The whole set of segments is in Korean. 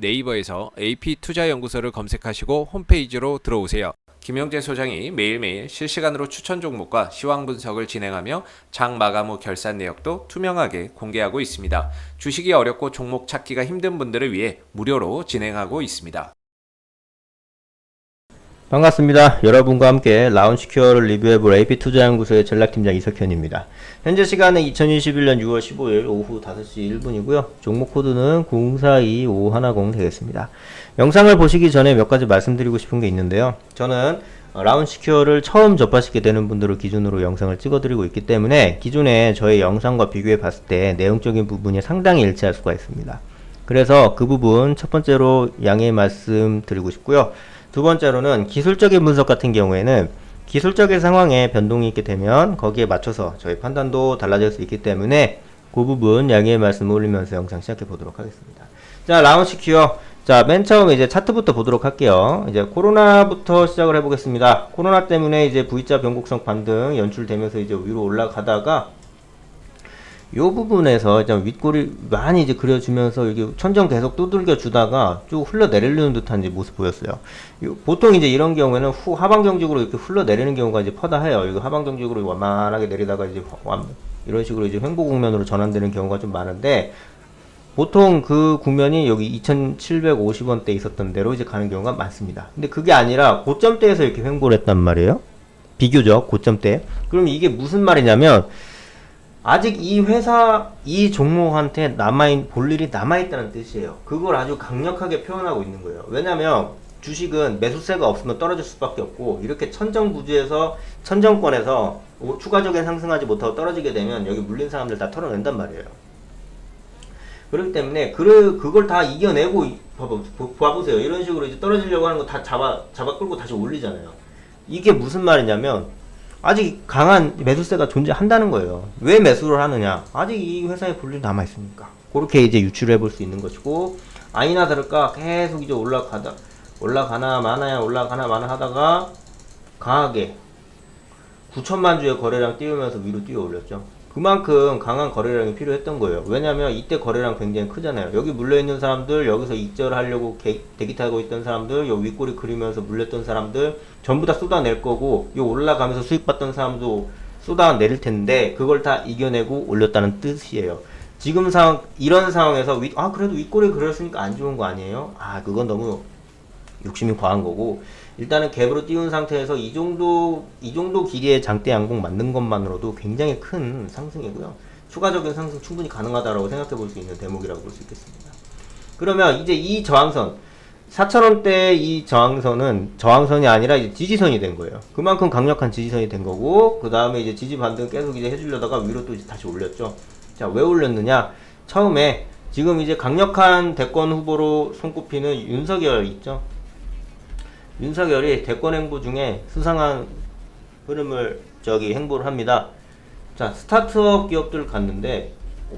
네이버에서 AP투자연구소를 검색하시고 홈페이지로 들어오세요. 김영재 소장이 매일매일 실시간으로 추천 종목과 시황 분석을 진행하며 장 마감 후 결산 내역도 투명하게 공개하고 있습니다. 주식이 어렵고 종목 찾기가 힘든 분들을 위해 무료로 진행하고 있습니다. 반갑습니다. 여러분과 함께 라운시큐어를 리뷰해볼 AP투자연구소의 전략팀장 이석현입니다. 현재 시간은 2021년 6월 15일 오후 5시 1분이고요. 종목 코드는 042510 되겠습니다. 영상을 보시기 전에 몇 가지 말씀드리고 싶은 게 있는데요. 저는 라운시큐어를 처음 접하시게 되는 분들을 기준으로 영상을 찍어드리고 있기 때문에 기존에 저의 영상과 비교해 봤을 때 내용적인 부분이 상당히 일치할 수가 있습니다. 그래서 그 부분 첫 번째로 양해의 말씀 드리고 싶고요. 두 번째로는 기술적인 분석 같은 경우에는 기술적인 상황에 변동이 있게 되면 거기에 맞춰서 저희 판단도 달라질 수 있기 때문에 그 부분 양해의 말씀을 올리면서 영상 시작해 보도록 하겠습니다. 자, 라운시큐어. 자, 맨 처음에 이제 차트부터 보도록 할게요. 이제 코로나부터 시작을 해보겠습니다. 코로나 때문에 이제 V자 변곡성 반등 연출되면서 이제 위로 올라가다가 요 부분에서 좀 윗골이 많이 이제 그려주면서 여기 천정 계속 두들겨 주다가 쭉 흘러내리는 듯한 이제 모습 보였어요. 보통 이제 이런 경우에는 후 하방경직으로 이렇게 흘러내리는 경우가 이제 퍼다해요. 이거 하방경직으로 완만하게 내리다가 이제 이런 식으로 이제 횡보 국면으로 전환되는 경우가 좀 많은데, 보통 그 국면이 여기 2750원대 있었던 대로 이제 가는 경우가 많습니다. 근데 그게 아니라 고점대에서 이렇게 횡보를 했단 말이에요. 비교적 고점대. 그럼 이게 무슨 말이냐면 아직 이 회사, 이 종목한테 볼 일이 남아있다는 뜻이에요. 그걸 아주 강력하게 표현하고 있는 거예요. 왜냐면 주식은 매수세가 없으면 떨어질 수밖에 없고, 이렇게 천정부지에서, 천정권에서 추가적인 상승하지 못하고 떨어지게 되면 여기 물린 사람들 다 털어낸단 말이에요. 그렇기 때문에 그걸 다 이겨내고, 봐보세요. 이런 식으로 이제 떨어지려고 하는 거 다 잡아 끌고 다시 올리잖아요. 이게 무슨 말이냐면 아직 강한 매수세가 존재한다는 거예요. 왜 매수를 하느냐? 아직 이 회사에 볼 일이 남아있으니까. 그렇게 이제 유추를 해볼 수 있는 것이고, 아니나 다를까 계속 이제 올라가나 마나 하다가 강하게 9천만 주의 거래량 띄우면서 위로 뛰어 올렸죠. 그만큼 강한 거래량이 필요했던 거예요. 왜냐면 이때 거래량 굉장히 크잖아요. 여기 물려있는 사람들, 여기서 익절하려고 대기 타고 있던 사람들, 요 윗꼬리 그리면서 물렸던 사람들 전부 다 쏟아낼 거고, 요 올라가면서 수익 받던 사람도 쏟아내릴 텐데 그걸 다 이겨내고 올렸다는 뜻이에요. 지금 이런 상황에서 그래도 윗꼬리 그렸으니까 안 좋은 거 아니에요? 그건 너무 욕심이 과한 거고, 일단은 갭으로 띄운 상태에서 이 정도 길이의 장대 양봉 만든 것만으로도 굉장히 큰 상승이고요. 추가적인 상승 충분히 가능하다라고 생각해 볼 수 있는 대목이라고 볼 수 있겠습니다. 그러면 이제 이 저항선 4,000원대 이 저항선이 아니라 이제 지지선이 된 거예요. 그만큼 강력한 지지선이 된 거고, 그 다음에 이제 지지 반등 계속 이제 해주려다가 위로 또 이제 다시 올렸죠. 자, 왜 올렸느냐? 처음에 지금 이제 강력한 대권 후보로 손꼽히는 윤석열 있죠? 윤석열이 대권 행보 중에 수상한 흐름을 행보를 합니다. 자, 스타트업 기업들을 갔는데,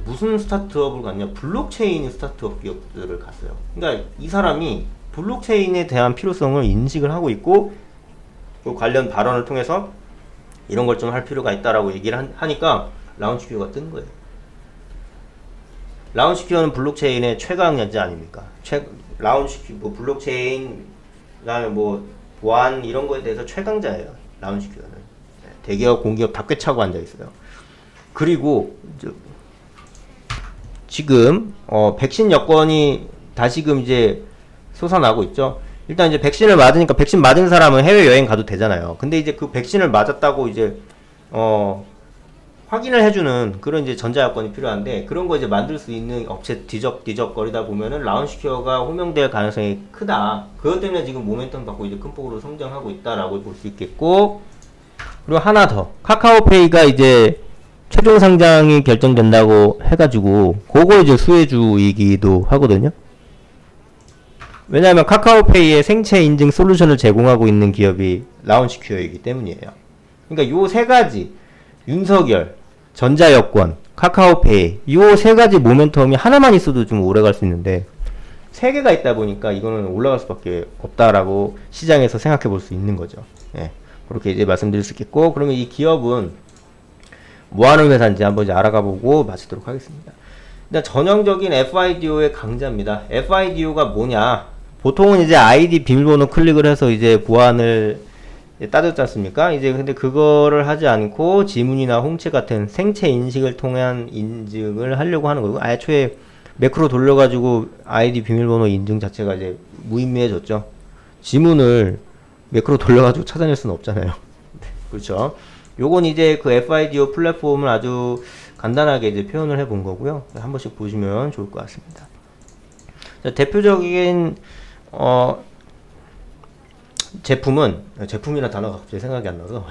무슨 스타트업을 갔냐? 블록체인 스타트업 기업들을 갔어요. 그러니까 이 사람이 블록체인에 대한 필요성을 인식을 하고 있고, 그 관련 발언을 통해서 이런 걸 좀 할 필요가 있다라고 얘기를 하니까 라운시큐어가 뜬 거예요. 라운시큐어는 블록체인의 최강자지 아닙니까? 블록체인 그다음에 보안 이런 거에 대해서 최강자예요. 라운시큐어는. 대기업 공기업 다 꿰차고 앉아 있어요. 그리고 지금 백신 여건이 다시금 이제 솟아나고 있죠. 일단 이제 백신을 맞으니까 백신 맞은 사람은 해외 여행 가도 되잖아요. 근데 이제 그 백신을 맞았다고 이제 확인을 해주는 그런 이제 전자여건이 필요한데, 그런 거 이제 만들 수 있는 업체 뒤적거리다 보면은 라운시큐어가 호명될 가능성이 크다. 그것 때문에 지금 모멘텀 받고 이제 큰 폭으로 성장하고 있다라고 볼 수 있겠고, 그리고 하나 더, 카카오페이가 이제 최종 상장이 결정된다고 해가지고 그거 이제 수혜주이기도 하거든요. 왜냐하면 카카오페이의 생체 인증 솔루션을 제공하고 있는 기업이 라운시큐어이기 때문이에요. 그러니까 요 세 가지, 윤석열, 전자여권, 카카오페이, 요 세 가지 모멘텀이 하나만 있어도 좀 오래 갈 수 있는데, 세 개가 있다 보니까 이거는 올라갈 수밖에 없다라고 시장에서 생각해 볼 수 있는 거죠. 예, 그렇게 이제 말씀드릴 수 있겠고, 그러면 이 기업은 뭐 하는 회사인지 한번 이제 알아가 보고 마치도록 하겠습니다. 일단 전형적인 FIDO의 강자입니다. FIDO가 뭐냐? 보통은 이제 아이디 비밀번호 클릭을 해서 이제 보안을 따졌지 않습니까? 이제 근데 그거를 하지 않고 지문이나 홍채 같은 생체 인식을 통한 인증을 하려고 하는 거고, 애초에 매크로 돌려가지고 아이디 비밀번호 인증 자체가 이제 무의미해졌죠. 지문을 매크로 돌려가지고 찾아낼 수는 없잖아요. 그렇죠. 요건 이제 그 FIDO 플랫폼을 아주 간단하게 이제 표현을 해본 거고요. 한 번씩 보시면 좋을 것 같습니다. 자, 대표적인 제품이라는 단어가 갑자기 생각이 안 나서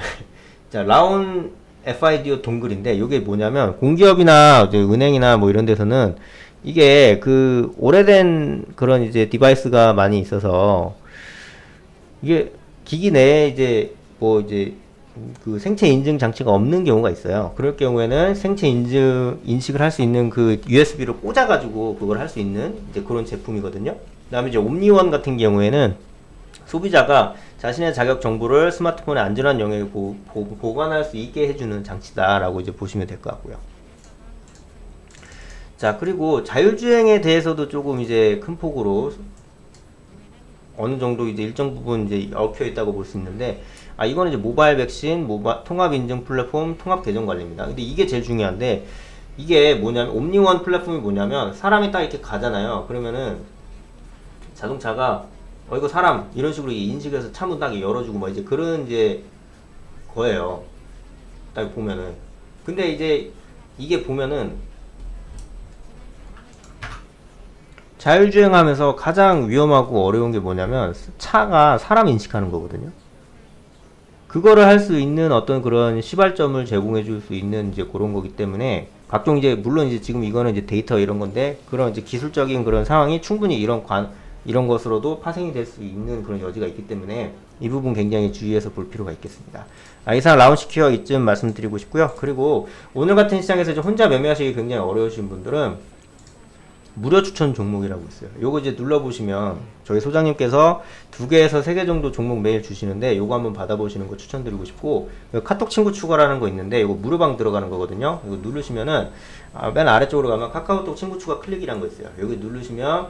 자, 라운 FIDO 동글인데 이게 뭐냐면 공기업이나 이제 은행이나 뭐 이런 데서는 이게 그 오래된 그런 이제 디바이스가 많이 있어서 이게 기기 내에 이제 뭐 이제 그 생체 인증 장치가 없는 경우가 있어요. 그럴 경우에는 생체 인식을 할 수 있는 그 USB를 꽂아가지고 그걸 할 수 있는 이제 그런 제품이거든요. 그 다음에 이제 옴니원 같은 경우에는 소비자가 자신의 자격 정보를 스마트폰의 안전한 영역에 보관할 수 있게 해주는 장치다라고 이제 보시면 될 것 같고요. 자, 그리고 자율주행에 대해서도 조금 이제 큰 폭으로 어느 정도 이제 일정 부분 이제 얽혀 있다고 볼 수 있는데, 이거는 이제 모바일 백신, 통합 인증 플랫폼, 통합 계정 관리입니다. 근데 이게 제일 중요한데, 이게 뭐냐면, 옴니원 플랫폼이 뭐냐면, 사람이 딱 이렇게 가잖아요. 그러면은, 자동차가, 이거 사람, 이런 식으로 인식해서 차문 딱 열어주고, 뭐 이제 그런 이제 거예요. 딱 보면은. 근데 이제, 이게 보면은, 자율주행하면서 가장 위험하고 어려운 게 뭐냐면 차가 사람 인식하는 거거든요. 그거를 할 수 있는 어떤 그런 시발점을 제공해 줄 수 있는 이제 그런 거기 때문에 각종 이제 물론 이제 지금 이거는 이제 데이터 이런 건데 그런 이제 기술적인 그런 상황이 충분히 이런 것으로도 파생이 될 수 있는 그런 여지가 있기 때문에 이 부분 굉장히 주의해서 볼 필요가 있겠습니다. 이상 라운시큐어 이쯤 말씀드리고 싶고요. 그리고 오늘 같은 시장에서 이제 혼자 매매하시기 굉장히 어려우신 분들은 무료 추천 종목이라고 있어요. 요거 이제 눌러보시면 저희 소장님께서 2개에서 3개 정도 종목 매일 주시는데 요거 한번 받아보시는 거 추천드리고 싶고, 카톡 친구 추가라는 거 있는데 요거 무료방 들어가는 거거든요. 이거 누르시면은 맨 아래쪽으로 가면 카카오톡 친구 추가 클릭이라는 거 있어요. 여기 누르시면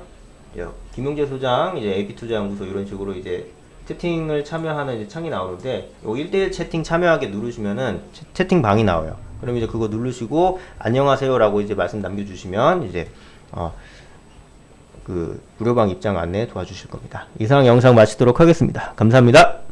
김용재 소장 이제 AP투자연구소 이런 식으로 이제 채팅을 참여하는 이제 창이 나오는데 요 1대1 채팅 참여하게 누르시면은 채팅방이 나와요. 그럼 이제 그거 누르시고 안녕하세요라고 이제 말씀 남겨주시면 이제 그 무료방 입장 안내 도와주실 겁니다. 이상 영상 마치도록 하겠습니다. 감사합니다.